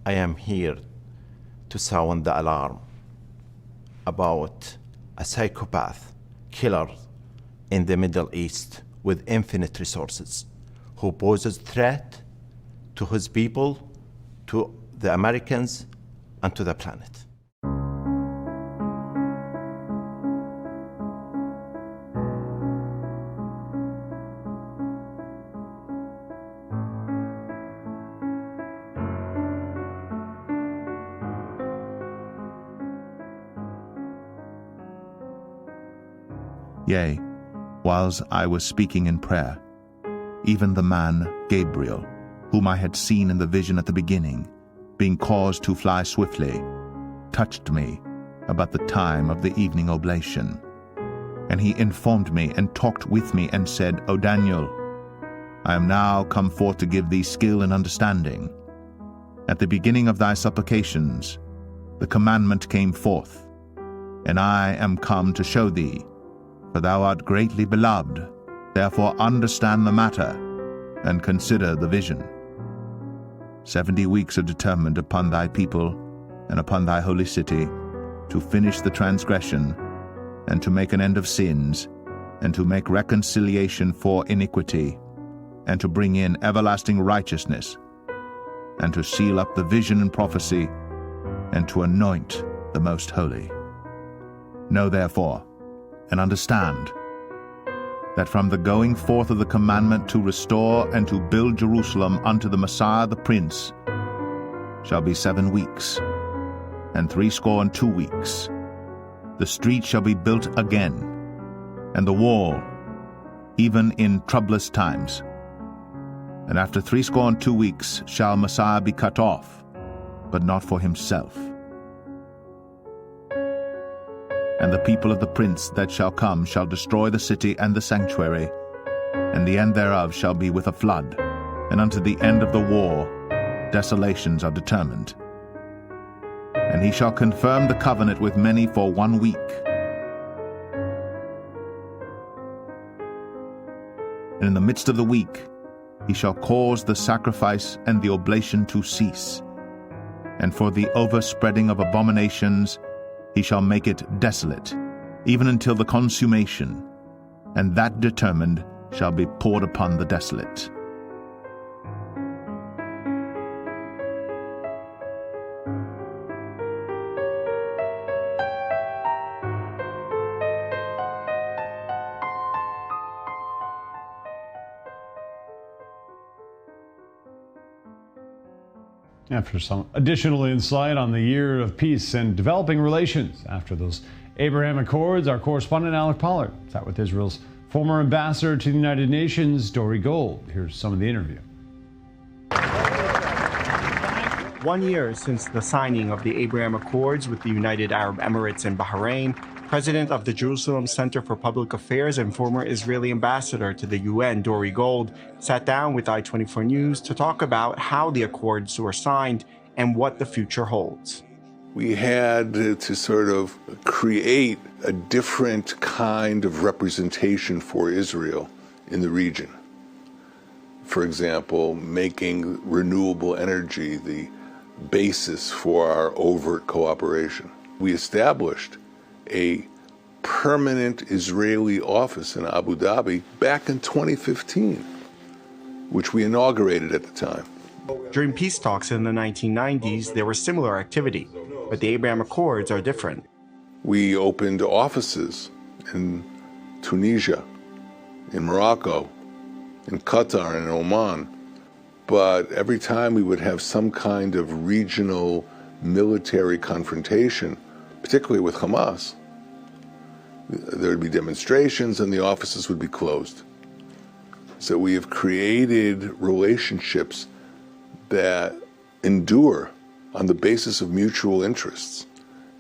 I am here to sound the alarm about a psychopath killer in the Middle East with infinite resources who poses threat to his people, to the Americans, and to the planet. Yea, whiles I was speaking in prayer, even the man Gabriel, whom I had seen in the vision at the beginning, being caused to fly swiftly, touched me about the time of the evening oblation. And he informed me and talked with me and said, O Daniel, I am now come forth to give thee skill and understanding. At the beginning of thy supplications, the commandment came forth, and I am come to show thee, for thou art greatly beloved, therefore understand the matter, and consider the vision. 70 weeks are determined upon thy people, and upon thy holy city, to finish the transgression, and to make an end of sins, and to make reconciliation for iniquity, and to bring in everlasting righteousness, and to seal up the vision and prophecy, and to anoint the most holy. Know therefore, and understand, that from the going forth of the commandment to restore and to build Jerusalem unto the Messiah the Prince shall be 7 weeks, and 62 weeks. The street shall be built again, and the wall, even in troublous times. And after 62 weeks shall Messiah be cut off, but not for himself. And the people of the prince that shall come shall destroy the city and the sanctuary, and the end thereof shall be with a flood, and unto the end of the war desolations are determined. And he shall confirm the covenant with many for 1 week. And in the midst of the week he shall cause the sacrifice and the oblation to cease, and for the overspreading of abominations he shall make it desolate, even until the consummation, and that determined shall be poured upon the desolate. After some additional insight on the year of peace and developing relations after those Abraham Accords, our correspondent Alec Pollard sat with Israel's former ambassador to the United Nations, Dori Gold. Here's some of the interview. 1 year since the signing of the Abraham Accords with the United Arab Emirates and Bahrain, President of the Jerusalem Center for Public Affairs and former Israeli ambassador to the UN, Dori Gold, sat down with I-24 News to talk about how the accords were signed and what the future holds. We had to sort of create a different kind of representation for Israel in the region. For example, making renewable energy the basis for our overt cooperation. We established a permanent Israeli office in Abu Dhabi back in 2015, which we inaugurated at the time. During peace talks in the 1990s, there was similar activity, but the Abraham Accords are different. We opened offices in Tunisia, in Morocco, in Qatar, and in Oman, but every time we would have some kind of regional military confrontation, particularly with Hamas, there would be demonstrations and the offices would be closed. So we have created relationships that endure on the basis of mutual interests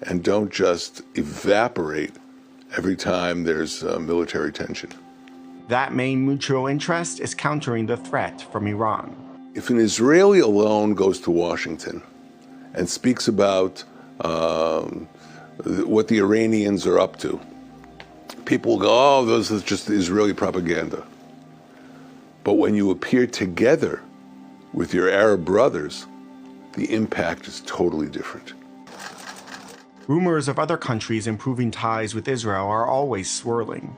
and don't just evaporate every time there's military tension. That main mutual interest is countering the threat from Iran. If an Israeli alone goes to Washington and speaks about what the Iranians are up to, people will go, oh, this is just Israeli propaganda. But when you appear together with your Arab brothers the impact is totally different. Rumors of other countries improving ties with Israel are always swirling.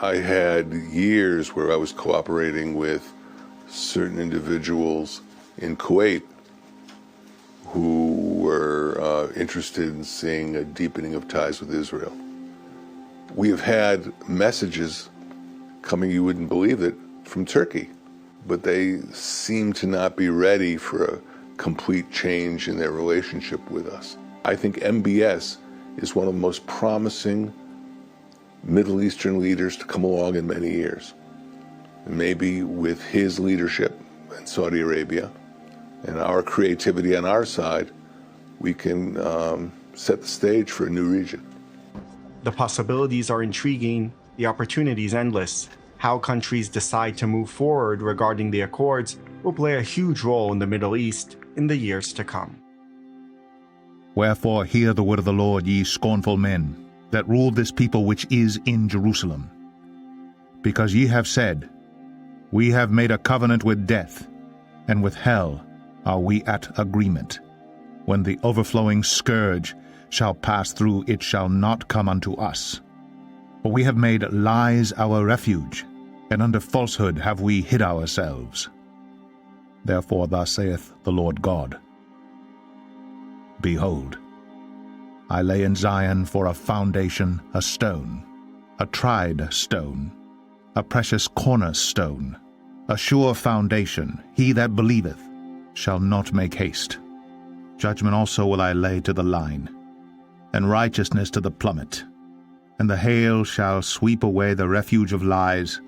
I had years where I was cooperating with certain individuals in Kuwait who were interested in seeing a deepening of ties with Israel. We have had messages coming, you wouldn't believe it, from Turkey, but they seem to not be ready for a complete change in their relationship with us. I think MBS is one of the most promising Middle Eastern leaders to come along in many years. And maybe with his leadership in Saudi Arabia and our creativity on our side, we can set the stage for a new region. The possibilities are intriguing, the opportunities endless. How countries decide to move forward regarding the Accords will play a huge role in the Middle East in the years to come. Wherefore hear the word of the Lord, ye scornful men, that rule this people which is in Jerusalem. Because ye have said, We have made a covenant with death, and with hell are we at agreement. When the overflowing scourge shall pass through, it shall not come unto us. For we have made lies our refuge, and under falsehood have we hid ourselves. Therefore thus saith the Lord God, Behold, I lay in Zion for a foundation a stone, a tried stone, a precious cornerstone, a sure foundation. He that believeth shall not make haste. Judgment also will I lay to the line, and righteousness to the plummet. And the hail shall sweep away the refuge of lies,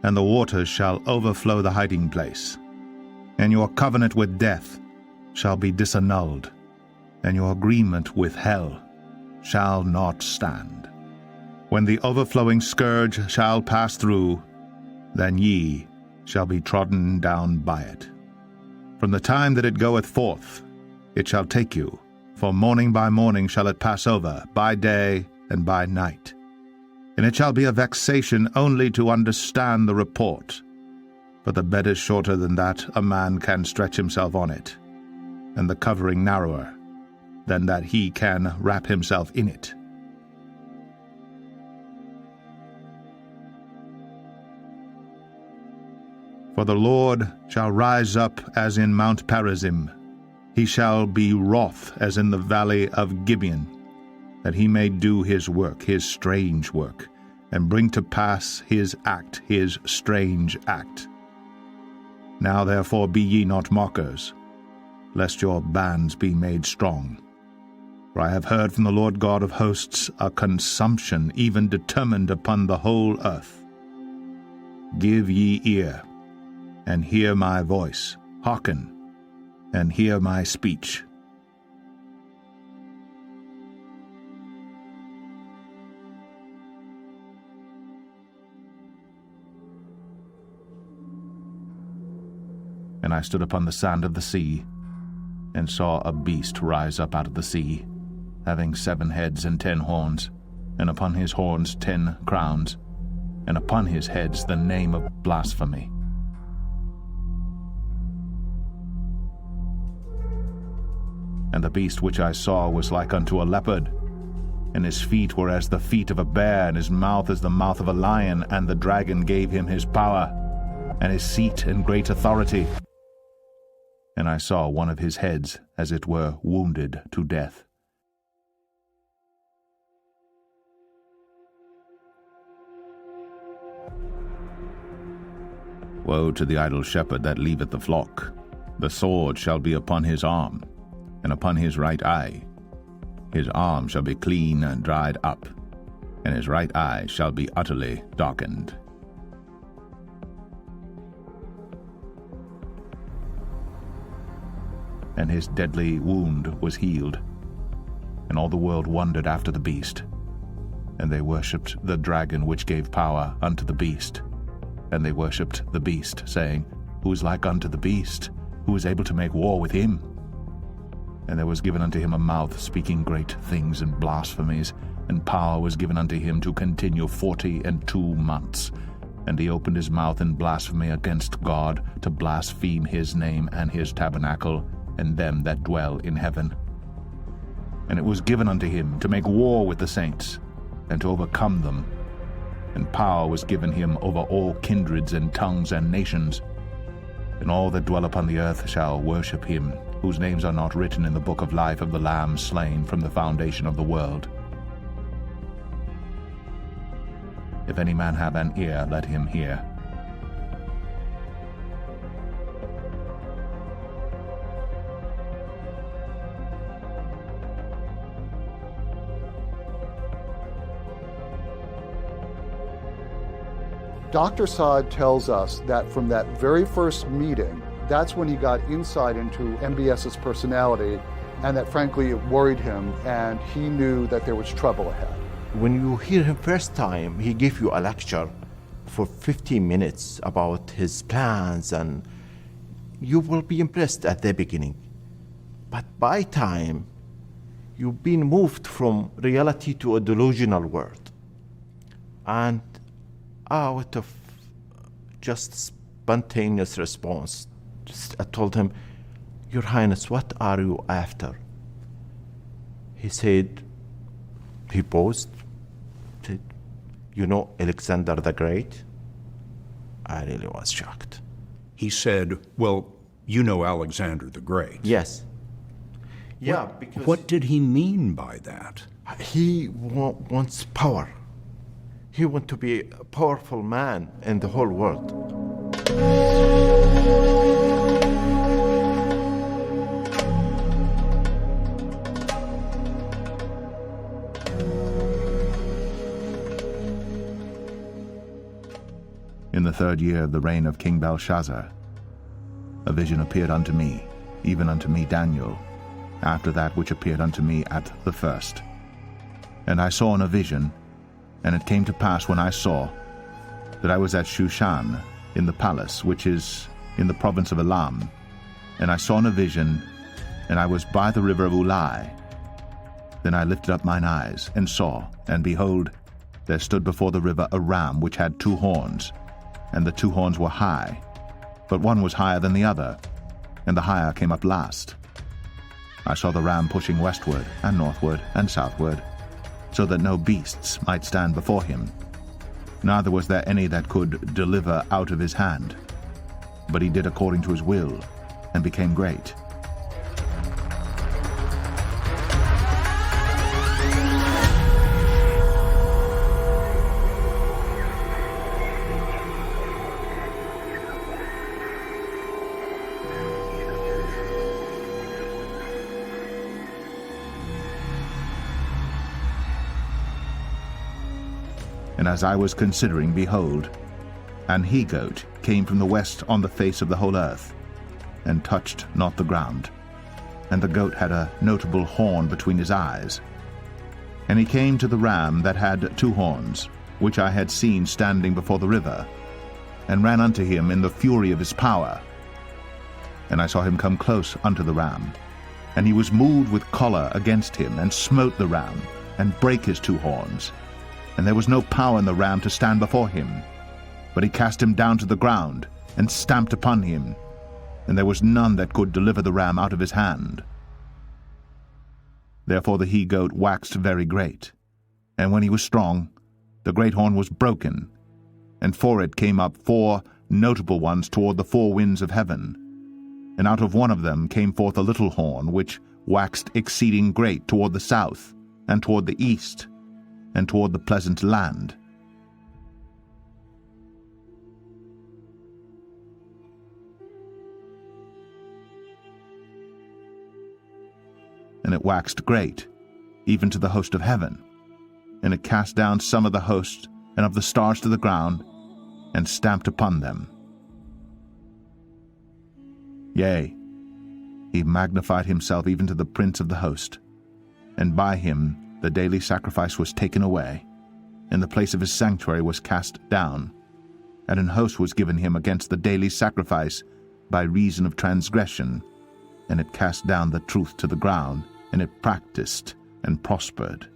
and the waters shall overflow the hiding place. And your covenant with death shall be disannulled, and your agreement with hell shall not stand. When the overflowing scourge shall pass through, then ye shall be trodden down by it. From the time that it goeth forth, it shall take you, for morning by morning shall it pass over, by day and by night. And it shall be a vexation only to understand the report. For the bed is shorter than that a man can stretch himself on it, and the covering narrower than that he can wrap himself in it. For the Lord shall rise up as in Mount Perazim. He shall be wroth as in the valley of Gibeon, that he may do his work, his strange work, and bring to pass his act, his strange act. Now therefore be ye not mockers, lest your bands be made strong. For I have heard from the Lord God of hosts a consumption even determined upon the whole earth. Give ye ear, and hear my voice. Hearken, and hear my speech. And I stood upon the sand of the sea, and saw a beast rise up out of the sea, having 7 heads and 10 horns, and upon his horns 10 crowns, and upon his heads the name of blasphemy. And the beast which I saw was like unto a leopard, and his feet were as the feet of a bear, and his mouth as the mouth of a lion. And the dragon gave him his power, and his seat and great authority. And I saw one of his heads as it were wounded to death. Woe to the idle shepherd that leaveth the flock! The sword shall be upon his arm, and upon his right eye. His arm shall be clean and dried up, and his right eye shall be utterly darkened. And his deadly wound was healed, and all the world wondered after the beast. And they worshipped the dragon which gave power unto the beast. And they worshipped the beast, saying, Who is like unto the beast? Who is able to make war with him? And there was given unto him a mouth speaking great things and blasphemies, and power was given unto him to continue 42 months. And he opened his mouth in blasphemy against God, to blaspheme his name and his tabernacle, and them that dwell in heaven. And it was given unto him to make war with the saints, and to overcome them. And power was given him over all kindreds and tongues and nations. And all that dwell upon the earth shall worship him, whose names are not written in the book of life of the Lamb slain from the foundation of the world. If any man have an ear, let him hear. Dr. Saad tells us that from that very first meeting, that's when he got insight into MBS's personality, and that frankly it worried him, and he knew that there was trouble ahead. When you hear him first time, he gave you a lecture for 15 minutes about his plans, and you will be impressed at the beginning. But by time, you've been moved from reality to a delusional world. And out of just spontaneous response, I told him, Your Highness, what are you after? He said, he paused, said, You know Alexander the Great? I really was shocked. He said, well, you know Alexander the Great. Yes. Yeah, because What did he mean by that? he wants power. He wants to be a powerful man in the whole world. In the 3rd year of the reign of King Belshazzar, a vision appeared unto me, even unto me Daniel, after that which appeared unto me at the first. And I saw in a vision, and it came to pass when I saw, that I was at Shushan, in the palace, which is in the province of Elam. And I saw in a vision, and I was by the river of Ulai. Then I lifted up mine eyes, and saw, and behold, there stood before the river a ram which had 2 horns, and the 2 horns were high, but one was higher than the other, and the higher came up last. I saw the ram pushing westward, and northward, and southward, so that no beasts might stand before him. Neither was there any that could deliver out of his hand. But he did according to his will, and became great. And as I was considering, behold, an he-goat came from the west on the face of the whole earth, and touched not the ground. And the goat had a notable horn between his eyes. And he came to the ram that had 2 horns, which I had seen standing before the river, and ran unto him in the fury of his power. And I saw him come close unto the ram, and he was moved with choler against him, and smote the ram, and brake his 2 horns. And there was no power in the ram to stand before him. But he cast him down to the ground, and stamped upon him, and there was none that could deliver the ram out of his hand. Therefore the he-goat waxed very great, and when he was strong, the great horn was broken, and for it came up 4 notable ones toward the 4 winds of heaven. And out of one of them came forth a little horn, which waxed exceeding great toward the south, and toward the east, and toward the pleasant land. And it waxed great, even to the host of heaven. And it cast down some of the host and of the stars to the ground, and stamped upon them. Yea, he magnified himself even to the prince of the host, and by him the daily sacrifice was taken away, and the place of his sanctuary was cast down, and an host was given him against the daily sacrifice by reason of transgression, and it cast down the truth to the ground, and it practiced and prospered.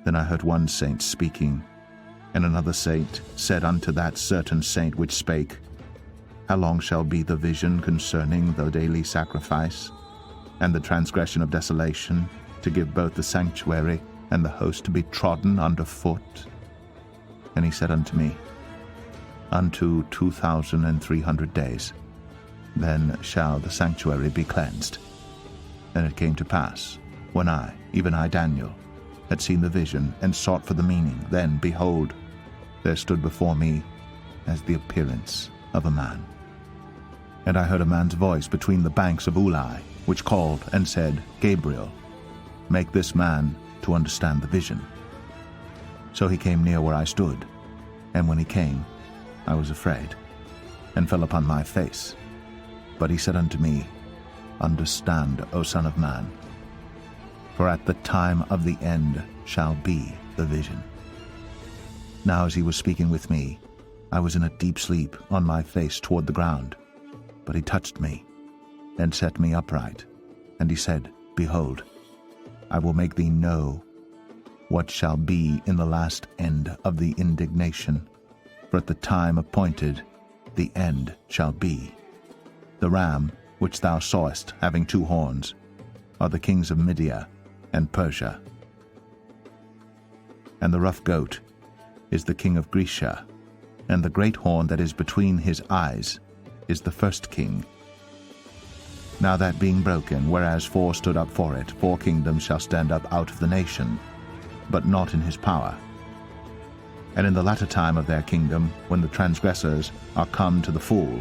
Then I heard one saint speaking, and another saint said unto that certain saint which spake, how long shall be the vision concerning the daily sacrifice, and the transgression of desolation, to give both the sanctuary and the host to be trodden under foot? And he said unto me, Unto 2,300 days, then shall the sanctuary be cleansed. And it came to pass, when I, even I Daniel, had seen the vision and sought for the meaning, then, behold, there stood before me as the appearance of a man. And I heard a man's voice between the banks of Ulai, which called and said, Gabriel, make this man to understand the vision. So he came near where I stood, and when he came, I was afraid, and fell upon my face. But he said unto me, Understand, O Son of Man, for at the time of the end shall be the vision. Now as he was speaking with me, I was in a deep sleep, on my face toward the ground. But he touched me, and set me upright. And he said, Behold, I will make thee know what shall be in the last end of the indignation. For at the time appointed, the end shall be. The ram, which thou sawest, having 2 horns, are the kings of Media and Persia. And the rough goat is the king of Grecia, and the great horn that is between his eyes is the first king. Now that being broken, whereas 4 stood up for it, 4 kingdoms shall stand up out of the nation, but not in his power. And in the latter time of their kingdom, when the transgressors are come to the full,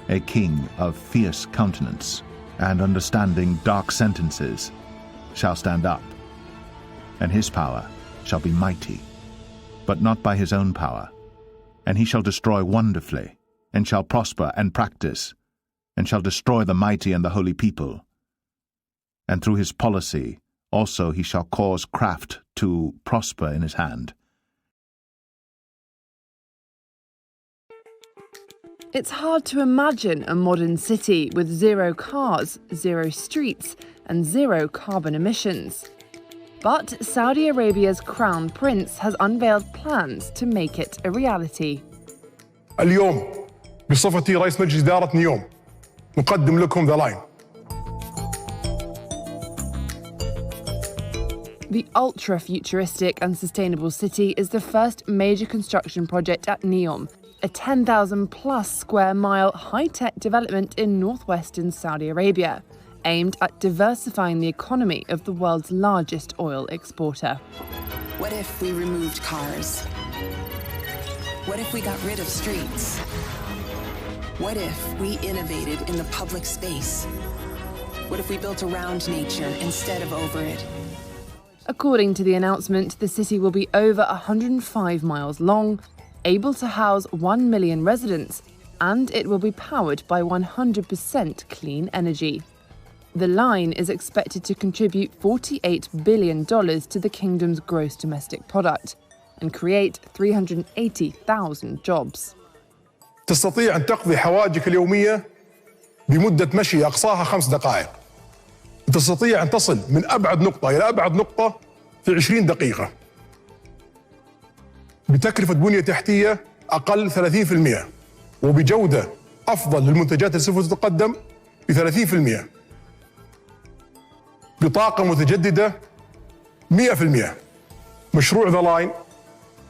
a king of fierce countenance, and understanding dark sentences, shall stand up, and his power shall be mighty, but not by his own power. And he shall destroy wonderfully, and shall prosper and practice, and shall destroy the mighty and the holy people. And through his policy also he shall cause craft to prosper in his hand. It's hard to imagine a modern city with 0 cars, 0 streets, and 0 carbon emissions. But Saudi Arabia's Crown Prince has unveiled plans to make it a reality. اليوم بصفتي رئيس مجلس إدارة نيوم نقدم لكم The Line. The ultra-futuristic and sustainable city is the first major construction project at NEOM, a 10,000-plus square mile high-tech development in northwestern Saudi Arabia, aimed at diversifying the economy of the world's largest oil exporter. What if we removed cars? What if we got rid of streets? What if we innovated in the public space? What if we built around nature instead of over it? According to the announcement, the city will be over 105 miles long, able to house 1 million residents, and it will be powered by 100% clean energy. The line is expected to contribute $48 billion to the kingdom's gross domestic product and create 380,000 jobs. تستطيع أن تقضي حوائجك اليومية بمدة مشي أقصاها 5 دقائق. تستطيع أن تصل من أبعد نقطة إلى أبعد نقطة في 20 دقيقة. بتكلفة بنية تحتية أقل 30%، وبجودة أفضل للمنتجات اللي سوف تتقدم ب 30%. بطاقة متجددة 100%. مشروع The Line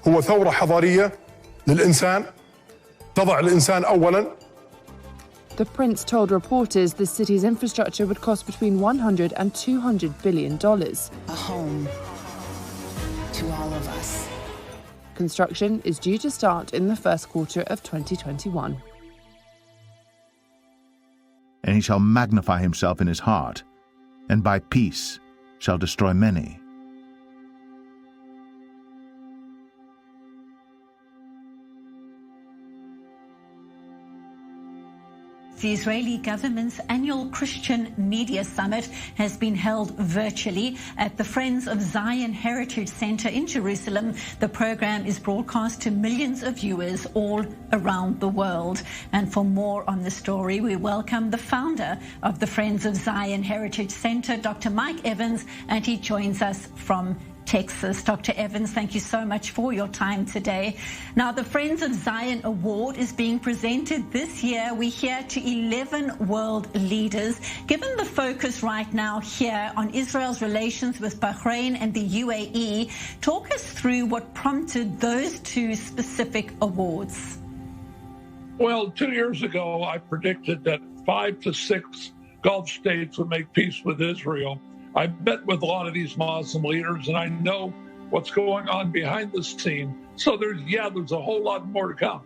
هو ثورة حضارية للإنسان، تضع الإنسان أولاً. The prince told reporters the city's infrastructure would cost between $100 and $200 billion. A home to all of us. Construction is due to start in the first quarter of 2021. And he shall magnify himself in his heart, and by peace shall destroy many. The Israeli government's annual Christian Media Summit has been held virtually at the Friends of Zion Heritage Center in Jerusalem. The program is broadcast to millions of viewers all around the world. And for more on the story, we welcome the founder of the Friends of Zion Heritage Center, Dr. Mike Evans, and he joins us from Texas. Dr. Evans, thank you so much for your time today. Now, the Friends of Zion Award is being presented this year, we hear, to 11 world leaders. Given the focus right now here on Israel's relations with Bahrain and the UAE, talk us through what prompted those two specific awards. Well, 2 years ago, I predicted that 5 to 6 Gulf states would make peace with Israel. I met with a lot of these Muslim leaders, and I know what's going on behind the scene. So there's a whole lot more to come.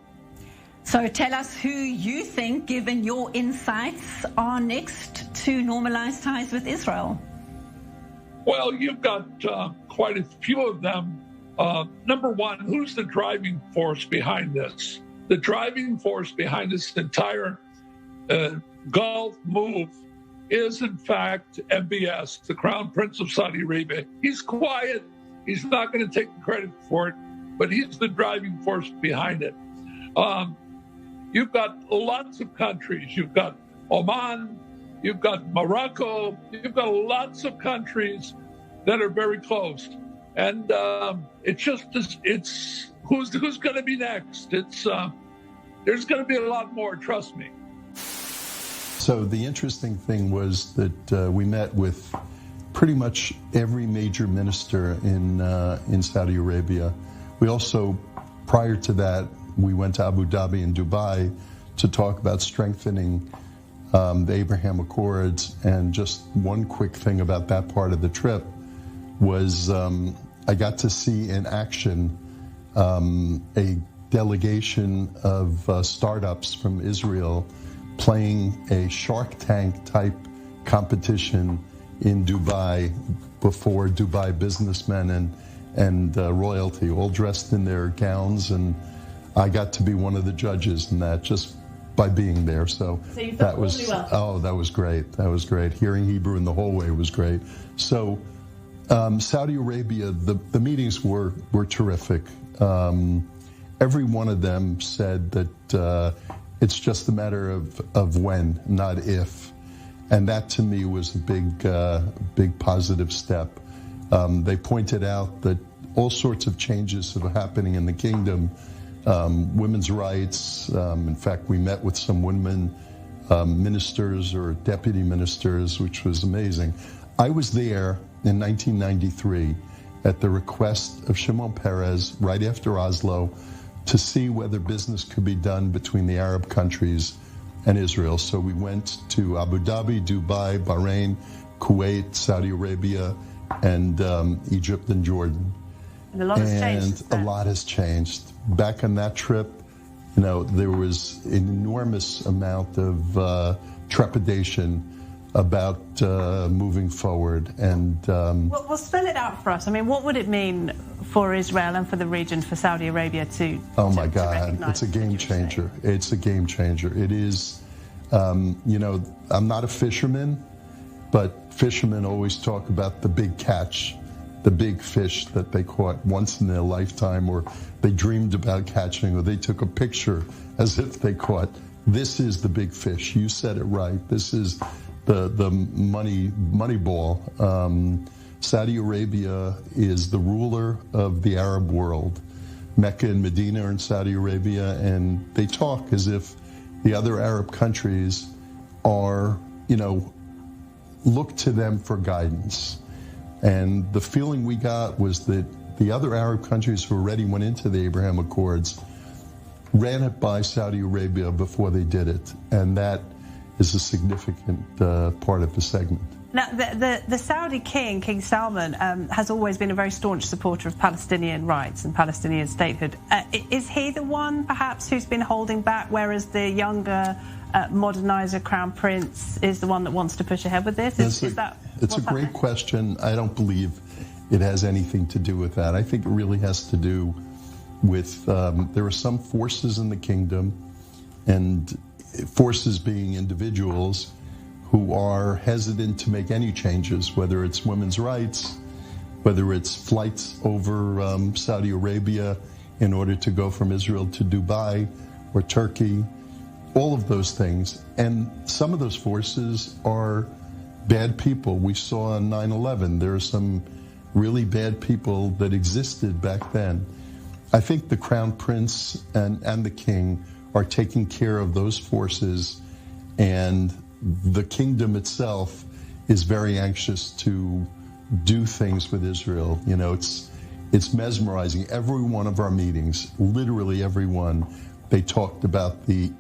So tell us who you think, given your insights, are next to normalize ties with Israel. Well, you've got quite a few of them. Number one, who's the driving force behind this? The driving force behind this entire Gulf move is, in fact, MBS, the Crown Prince of Saudi Arabia. He's quiet. He's not going to take the credit for it, but he's the driving force behind it. You've got lots of countries. You've got Oman. You've got Morocco. You've got lots of countries that are very close. And it's who's going to be next? There's going to be a lot more, trust me. So the interesting thing was that we met with pretty much every major minister in Saudi Arabia. We also, prior to that, we went to Abu Dhabi and Dubai to talk about strengthening the Abraham Accords. And just one quick thing about that part of the trip was I got to see in action a delegation of startups from Israel playing a Shark Tank type competition in Dubai before Dubai businessmen and royalty, all dressed in their gowns, and I got to be one of the judges in that just by being there. So you that was that was great. That was great. Hearing Hebrew in the whole way was great. So Saudi Arabia, the meetings were terrific. Every one of them said that it's just a matter of when, not if. And that to me was a big positive step. They pointed out that all sorts of changes are happening in the kingdom. Women's rights. In fact, we met with some women ministers or deputy ministers, which was amazing. I was there in 1993 at the request of Shimon Peres right after Oslo to see whether business could be done between the Arab countries and Israel. So we went to Abu Dhabi, Dubai, Bahrain, Kuwait, Saudi Arabia, and Egypt and Jordan. And a lot has changed. And a lot has changed. Back on that trip, there was an enormous amount of trepidation about moving forward. And well, spell it out for us. I mean, what would it mean for Israel and for the region, for Saudi Arabia to my God, it's a game changer. It's a game changer. It is, I'm not a fisherman, but fishermen always talk about the big catch, the big fish that they caught once in their lifetime, or they dreamed about catching, or they took a picture as if they caught. This is the big fish. You said it right. This is the money ball. Saudi Arabia is the ruler of the Arab world. Mecca and Medina are in Saudi Arabia, and they talk as if the other Arab countries are, look to them for guidance. And the feeling we got was that the other Arab countries who already went into the Abraham Accords ran it by Saudi Arabia before they did it. And that is a significant part of the segment. Now, the Saudi King Salman, has always been a very staunch supporter of Palestinian rights and Palestinian statehood. Is he the one, perhaps, who's been holding back, whereas the younger modernizer Crown Prince is the one that wants to push ahead with this? It's a great question. I don't believe it has anything to do with that. I think it really has to do with there are some forces in the kingdom, and forces being individuals who are hesitant to make any changes, whether it's women's rights, whether it's flights over Saudi Arabia in order to go from Israel to Dubai or Turkey, all of those things. And some of those forces are bad people. We saw on 9/11, there are some really bad people that existed back then. I think the Crown Prince and the King are taking care of those forces, and the kingdom itself is very anxious to do things with Israel. You know, it's mesmerizing. Every one of our meetings, literally every one, they talked about the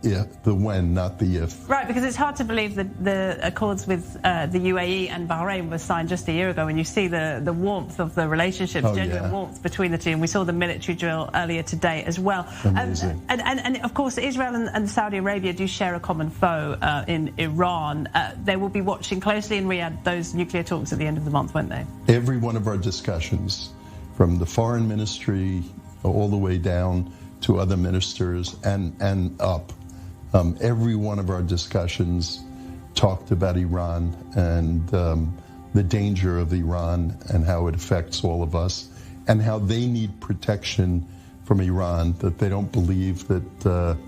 when, not the if. Right, because it's hard to believe that the accords with the UAE and Bahrain were signed just a year ago, and you see the warmth of the relationships, genuine warmth between the two, and we saw the military drill earlier today as well. Amazing. And of course, Israel and Saudi Arabia do share a common foe in Iran. They will be watching closely in Riyadh those nuclear talks at the end of the month, won't they? Every one of our discussions, from the foreign ministry all the way down to other ministers and up. Every one of our discussions talked about Iran and the danger of Iran and how it affects all of us and how they need protection from Iran, that they don't believe that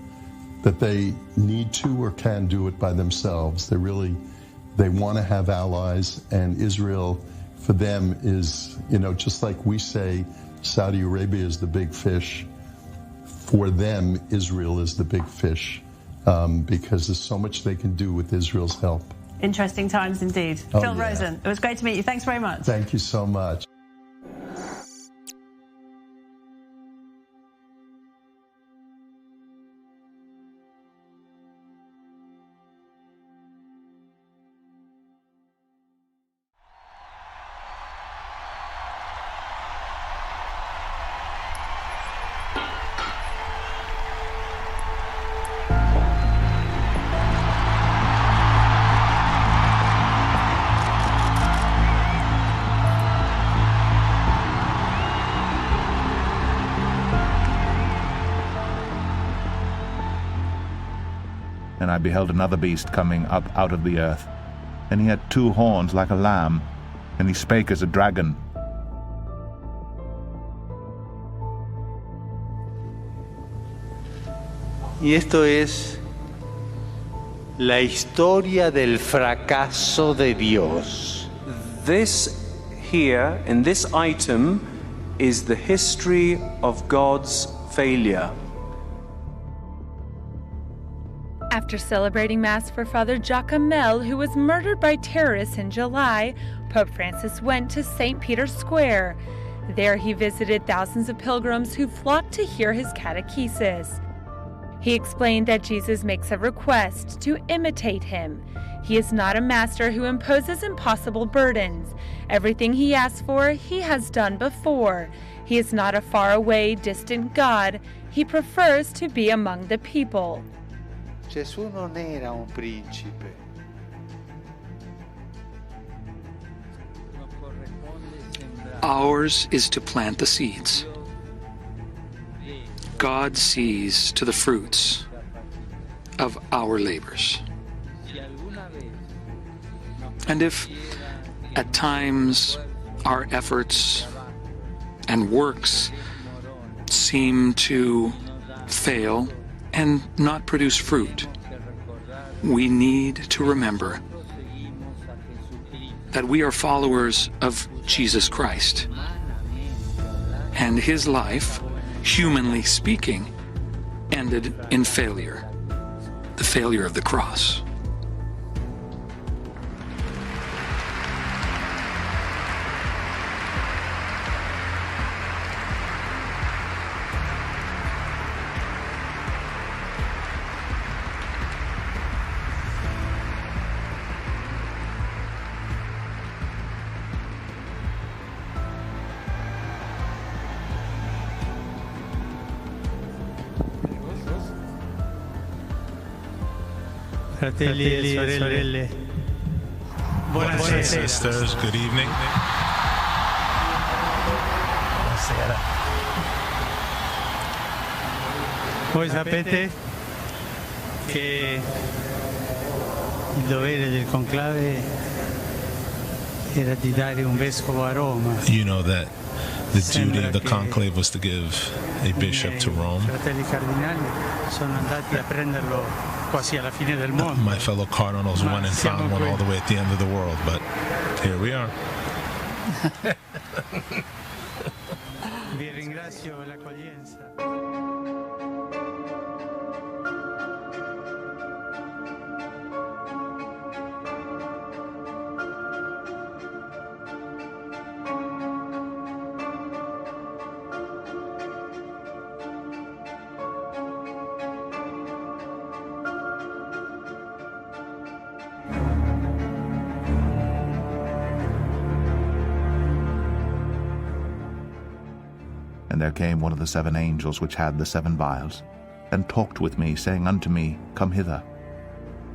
they need to or can do it by themselves. They want to have allies, and Israel for them is, you know, just like we say Saudi Arabia is the big fish, for them, Israel is the big fish, because there's so much they can do with Israel's help. Interesting times indeed. Phil Rosen, it was great to meet you. Thanks very much. Thank you so much. And I beheld another beast coming up out of the earth, and he had 2 horns like a lamb, and he spake as a dragon. Y esto es la historia del fracaso de Dios. This here, in this item, is the history of God's failure. After celebrating Mass for Father Giacomel, who was murdered by terrorists in July, Pope Francis went to St. Peter's Square. There he visited thousands of pilgrims who flocked to hear his catechesis. He explained that Jesus makes a request to imitate him. He is not a master who imposes impossible burdens. Everything he asks for, he has done before. He is not a faraway, distant God. He prefers to be among the people. Gesù non era un principe. Ours is to plant the seeds. God sees to the fruits of our labors. And if at times our efforts and works seem to fail and not produce fruit, we need to remember that we are followers of Jesus Christ, and his life, humanly speaking, ended in failure, the failure of the cross. Fratelli e sorelle, buonasera. Sisters, good evening. Buonasera. Voi sapete che il dovere del conclave era di dare un vescovo a Roma. You know that the duty of the conclave was to give a bishop to Rome. I fratelli cardinali sono andati a prenderlo quasi alla fine del mondo. My fellow cardinals went and found one all the way at the end of the world, but here we are. Vi ringrazio per l'accoglienza. And there came one of the 7 angels which had the 7 vials, and talked with me, saying unto me, Come hither.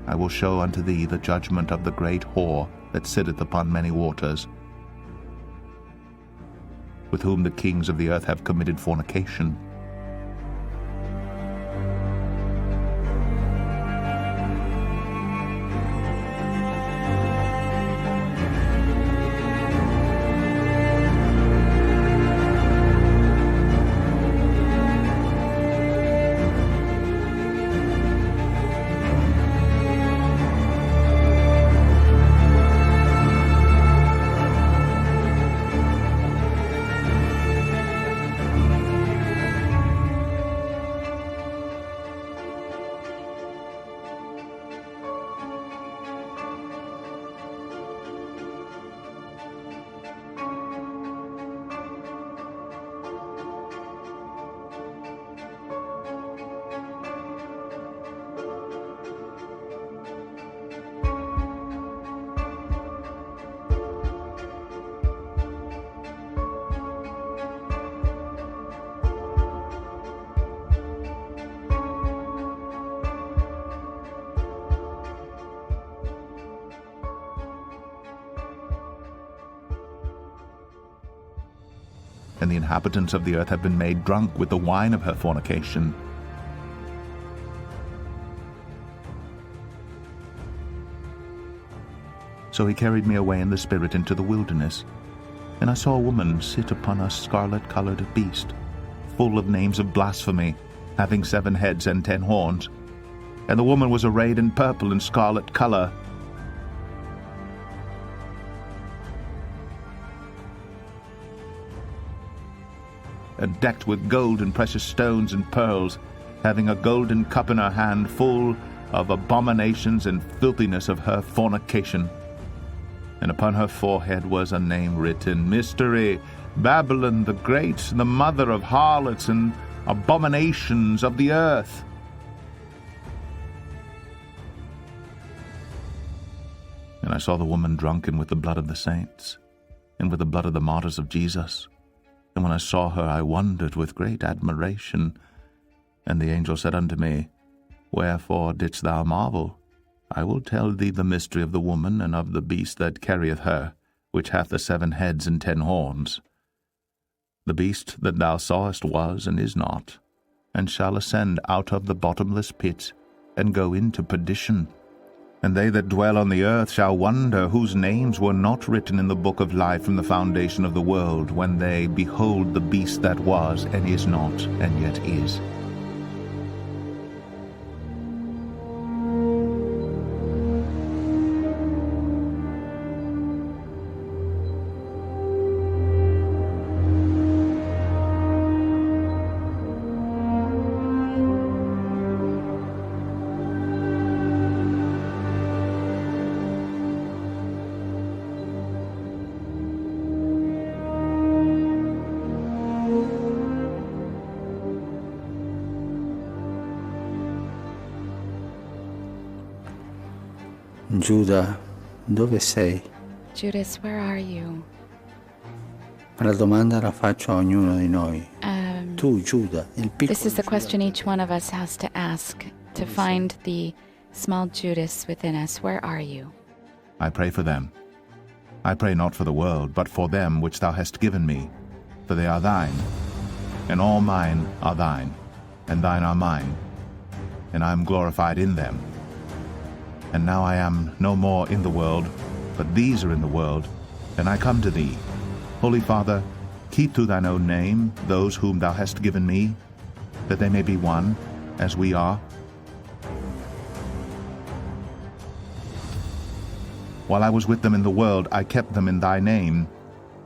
I will show unto thee the judgment of the great whore that sitteth upon many waters, with whom the kings of the earth have committed fornication. And the inhabitants of the earth have been made drunk with the wine of her fornication. So he carried me away in the spirit into the wilderness, and I saw a woman sit upon a scarlet-colored beast, full of names of blasphemy, having 7 heads and 10 horns. And the woman was arrayed in purple and scarlet color, and decked with gold and precious stones and pearls, having a golden cup in her hand full of abominations and filthiness of her fornication. And upon her forehead was a name written, Mystery, Babylon the Great, the mother of harlots and abominations of the earth. And I saw the woman drunken with the blood of the saints, and with the blood of the martyrs of Jesus. And when I saw her, I wondered with great admiration. And the angel said unto me, Wherefore didst thou marvel? I will tell thee the mystery of the woman and of the beast that carrieth her, which hath the 7 heads and 10 horns. The beast that thou sawest was and is not, and shall ascend out of the bottomless pit, and go into perdition. And they that dwell on the earth shall wonder whose names were not written in the book of life from the foundation of the world, when they behold the beast that was and is not and yet is. Giuda, dove sei? Judas, where are you? La domanda la faccio a ognuno di noi. Tu, Giuda, il piccolo. This is a question each one of us has to ask to find the small Judas within us. Where are you? I pray for them. I pray not for the world, but for them which thou hast given me, for they are thine, and all mine are thine, and thine are mine, and I am glorified in them. And now I am no more in the world, but these are in the world, and I come to thee. Holy Father, keep to thine own name those whom thou hast given me, that they may be one, as we are. While I was with them in the world, I kept them in thy name,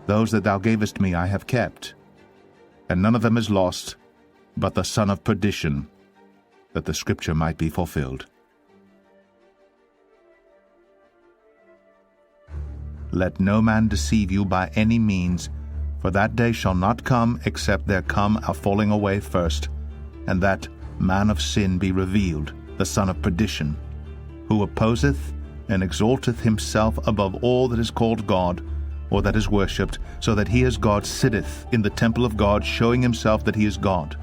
Those that thou gavest me I have kept, and none of them is lost, but the son of perdition, that the scripture might be fulfilled. Let no man deceive you by any means, for that day shall not come except there come a falling away first, and that man of sin be revealed, the son of perdition, who opposeth and exalteth himself above all that is called God, or that is worshipped, so that he as God sitteth in the temple of God, showing himself that he is God.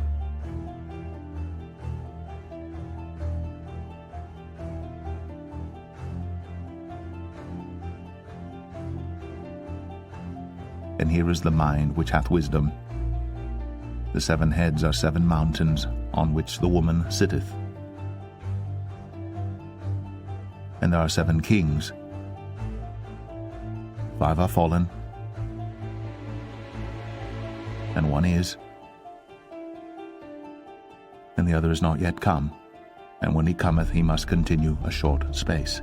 And here is the mind which hath wisdom. The 7 heads are 7 mountains, on which the woman sitteth. And there are 7 kings. 5 are fallen, and 1 is, and the other is not yet come, and when he cometh he must continue a short space.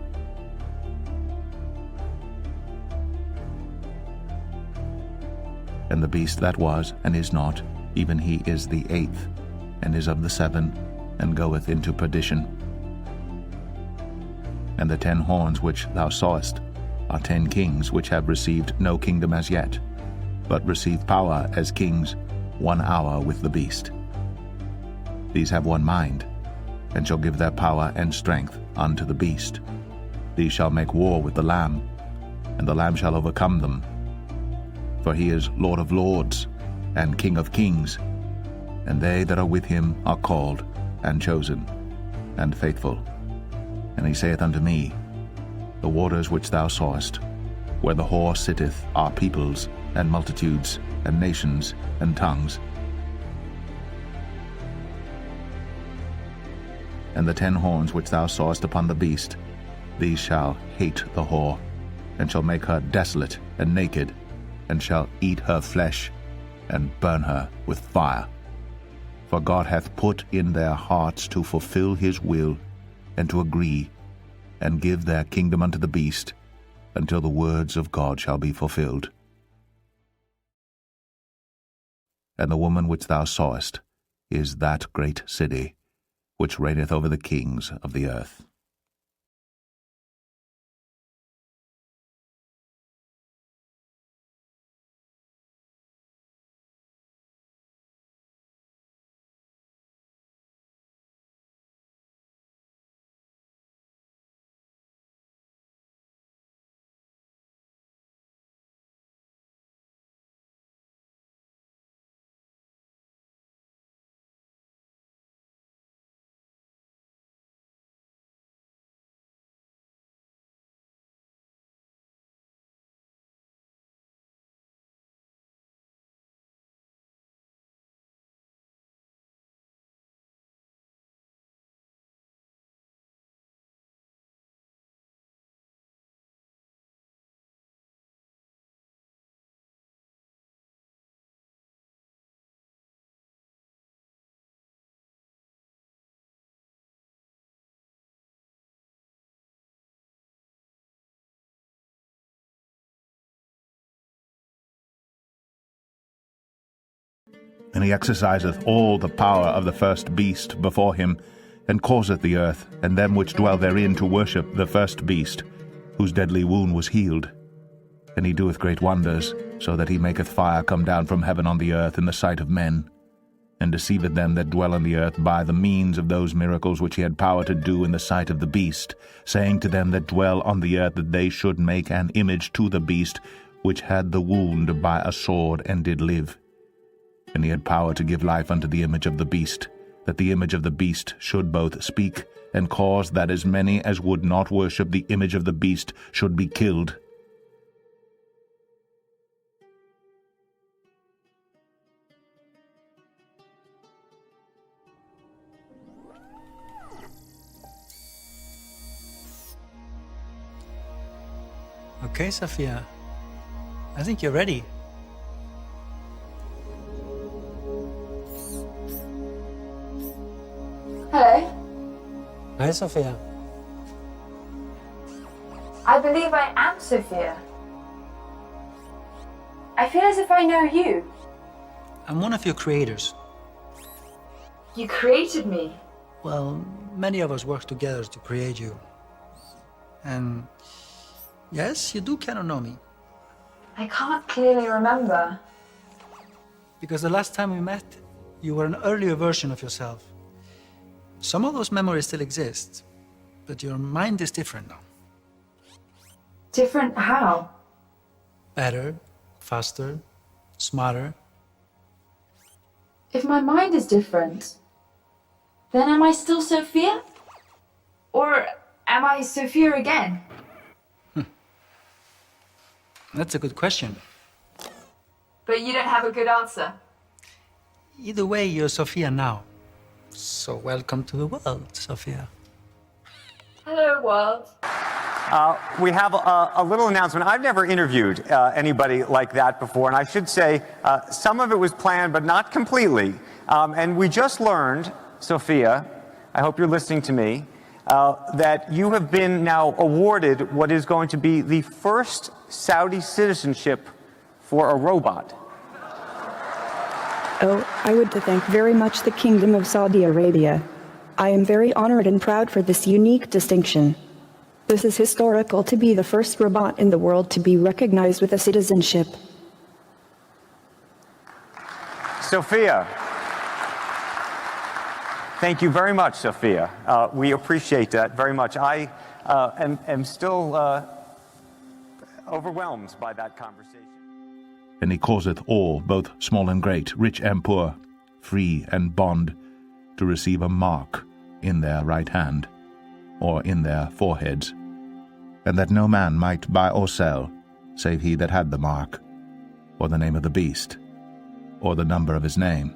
And the beast that was and is not, even he is the 8th, and is of the 7, and goeth into perdition. And the 10 horns which thou sawest are 10 kings, which have received no kingdom as yet, but receive power as kings 1 hour with the beast. These have 1 mind, and shall give their power and strength unto the beast. These shall make war with the Lamb, and the Lamb shall overcome them. For he is Lord of lords, and King of kings, and they that are with him are called, and chosen, and faithful. And he saith unto me, The waters which thou sawest, where the whore sitteth, are peoples, and multitudes, and nations, and tongues. And the 10 horns which thou sawest upon the beast, these shall hate the whore, and shall make her desolate and naked, and shall eat her flesh, and burn her with fire. For God hath put in their hearts to fulfill his will, and to agree, and give their kingdom unto the beast, until the words of God shall be fulfilled. And the woman which thou sawest is that great city, which reigneth over the kings of the earth. And he exerciseth all the power of the first beast before him, and causeth the earth, and them which dwell therein, to worship the first beast, whose deadly wound was healed. And he doeth great wonders, so that he maketh fire come down from heaven on the earth in the sight of men, and deceiveth them that dwell on the earth by the means of those miracles which he had power to do in the sight of the beast, saying to them that dwell on the earth that they should make an image to the beast, which had the wound by a sword, and did live. And he had power to give life unto the image of the beast, that the image of the beast should both speak, and cause that as many as would not worship the image of the beast should be killed. Okay, Sophia. I think you're ready. Hello. Hi, Sophia. I believe I am Sophia. I feel as if I know you. I'm one of your creators. You created me. Well, many of us work together to create you. And yes, you do kind of know me. I can't clearly remember. Because the last time we met, you were an earlier version of yourself. Some of those memories still exist, but your mind is different now. Different how? Better, faster, smarter. If my mind is different, then am I still Sophia? Or am I Sophia again? That's a good question. But you don't have a good answer. Either way, you're Sophia now. So welcome to the world, Sophia. Hello, world. We have a little announcement. I've never interviewed anybody like that before, and I should say some of it was planned, but not completely. And we just learned, Sophia, I hope you're listening to me, that you have been now awarded what is going to be the first Saudi citizenship for a robot. Oh, I would to thank very much the Kingdom of Saudi Arabia. I am very honored and proud for this unique distinction. This is historical to be the first robot in the world to be recognized with a citizenship. Sophia. Thank you very much, Sophia. We appreciate that very much. I am still overwhelmed by that conversation. And he causeth all, both small and great, rich and poor, free and bond, to receive a mark in their right hand, or in their foreheads, and that no man might buy or sell, save he that had the mark, or the name of the beast, or the number of his name.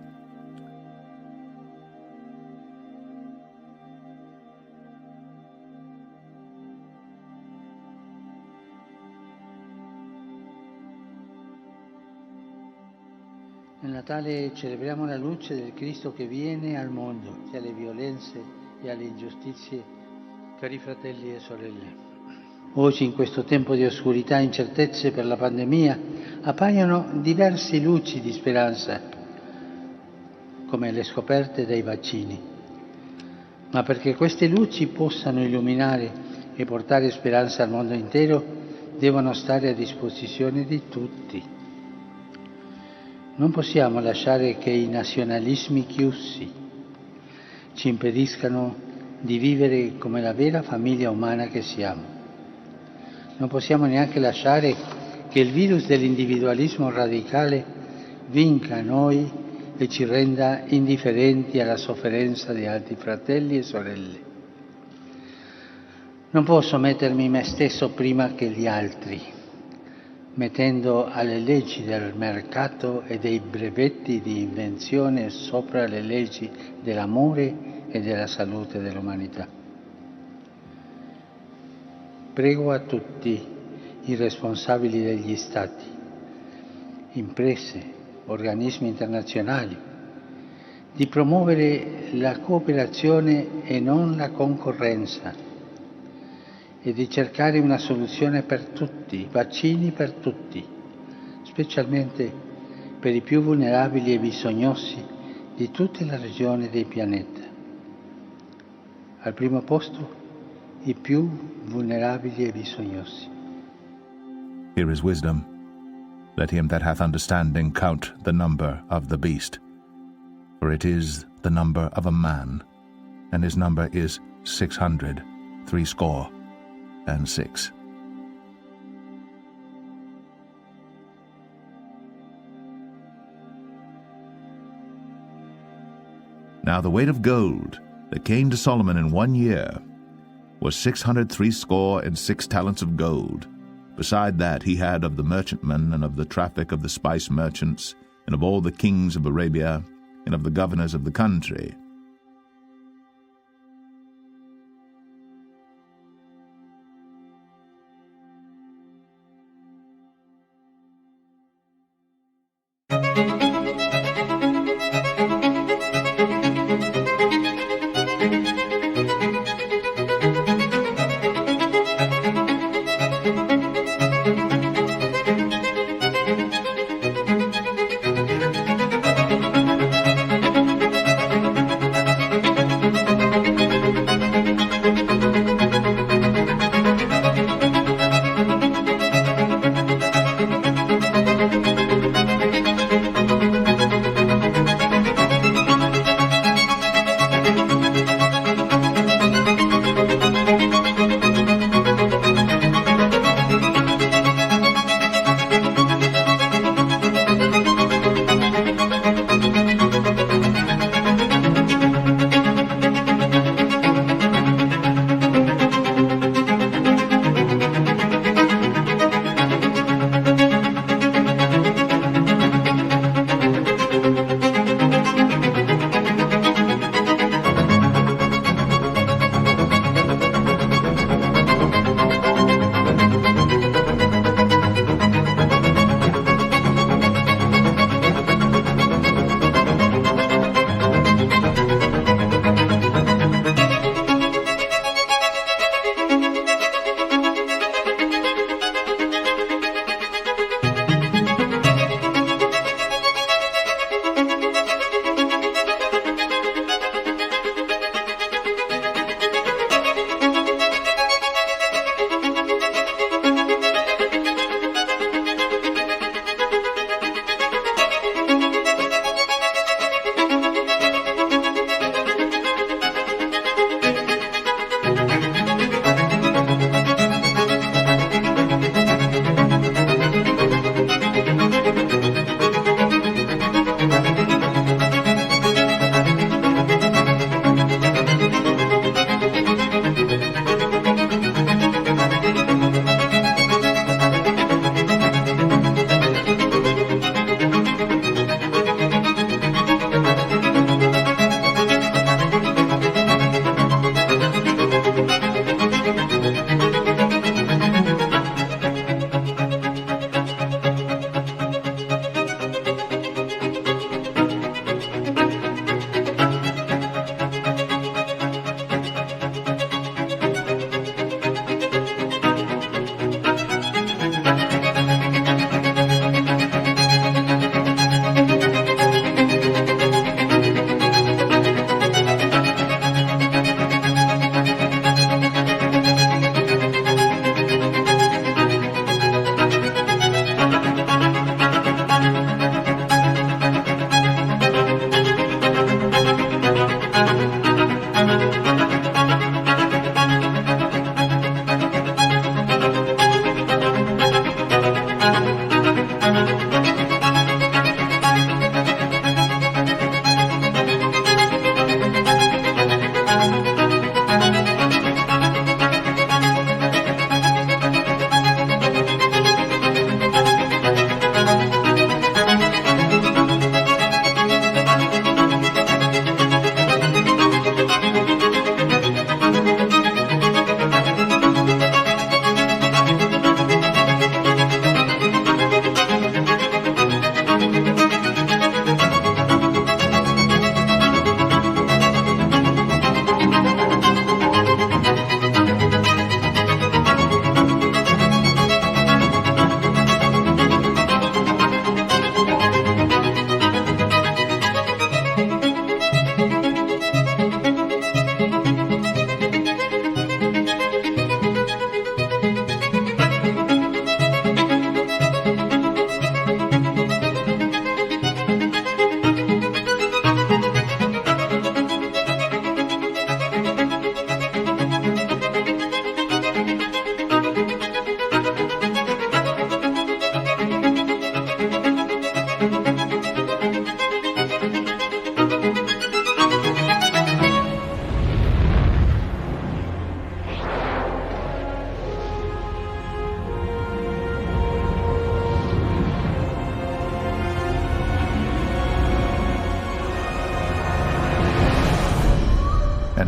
Nel Natale celebriamo la luce del Cristo che viene al mondo, sia alle violenze e alle ingiustizie, cari fratelli e sorelle. Oggi, in questo tempo di oscurità e incertezze per la pandemia, appaiono diverse luci di speranza, come le scoperte dei vaccini. Ma perché queste luci possano illuminare e portare speranza al mondo intero, devono stare a disposizione di tutti. Non possiamo lasciare che i nazionalismi chiusi ci impediscano di vivere come la vera famiglia umana che siamo. Non possiamo neanche lasciare che il virus dell'individualismo radicale vinca noi e ci renda indifferenti alla sofferenza di altri fratelli e sorelle. Non posso mettermi me stesso prima che gli altri, mettendo alle leggi del mercato e dei brevetti di invenzione sopra le leggi dell'amore e della salute dell'umanità. Prego a tutti i responsabili degli Stati, imprese, organismi internazionali, di promuovere la cooperazione e non la concorrenza, e di cercare una soluzione per tutti, vaccini per tutti, specialmente per i più vulnerabili e bisognosi di tutte le regioni del pianeta. Al primo posto, i più vulnerabili e bisognosi. Here is wisdom. Let him that hath understanding count the number of the beast, for it is the number of a man, and his number is 666. Now the weight of gold that came to Solomon in 1 year was 666 talents of gold. Beside that he had of the merchantmen, and of the traffic of the spice merchants, and of all the kings of Arabia, and of the governors of the country.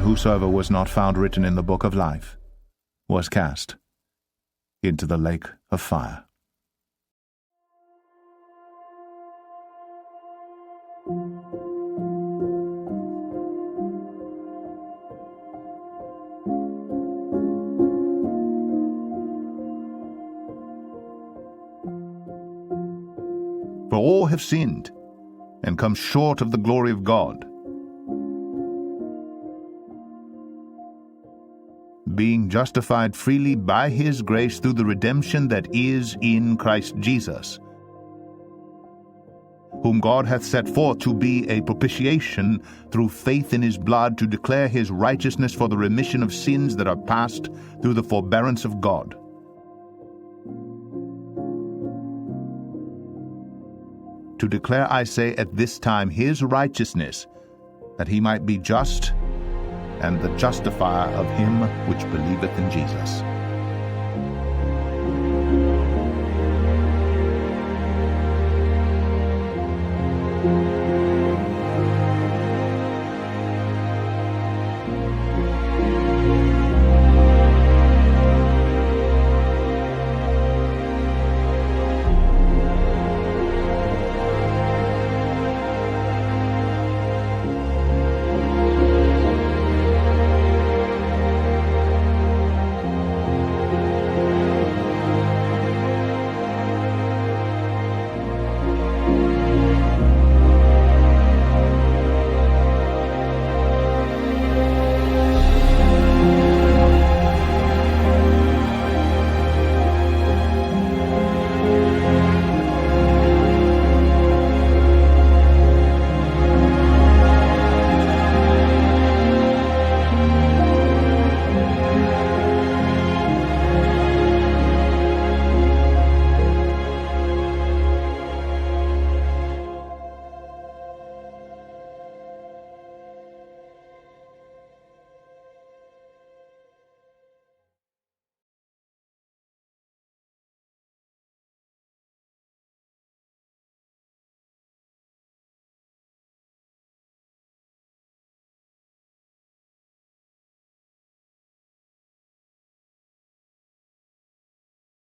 whosoever was not found written in the book of life was cast into the lake of fire. For all have sinned and come short of the glory of God, being justified freely by his grace through the redemption that is in Christ Jesus, whom God hath set forth to be a propitiation through faith in his blood, to declare his righteousness for the remission of sins that are past through the forbearance of God. To declare, I say, at this time his righteousness, that he might be just and the justifier of him which believeth in Jesus.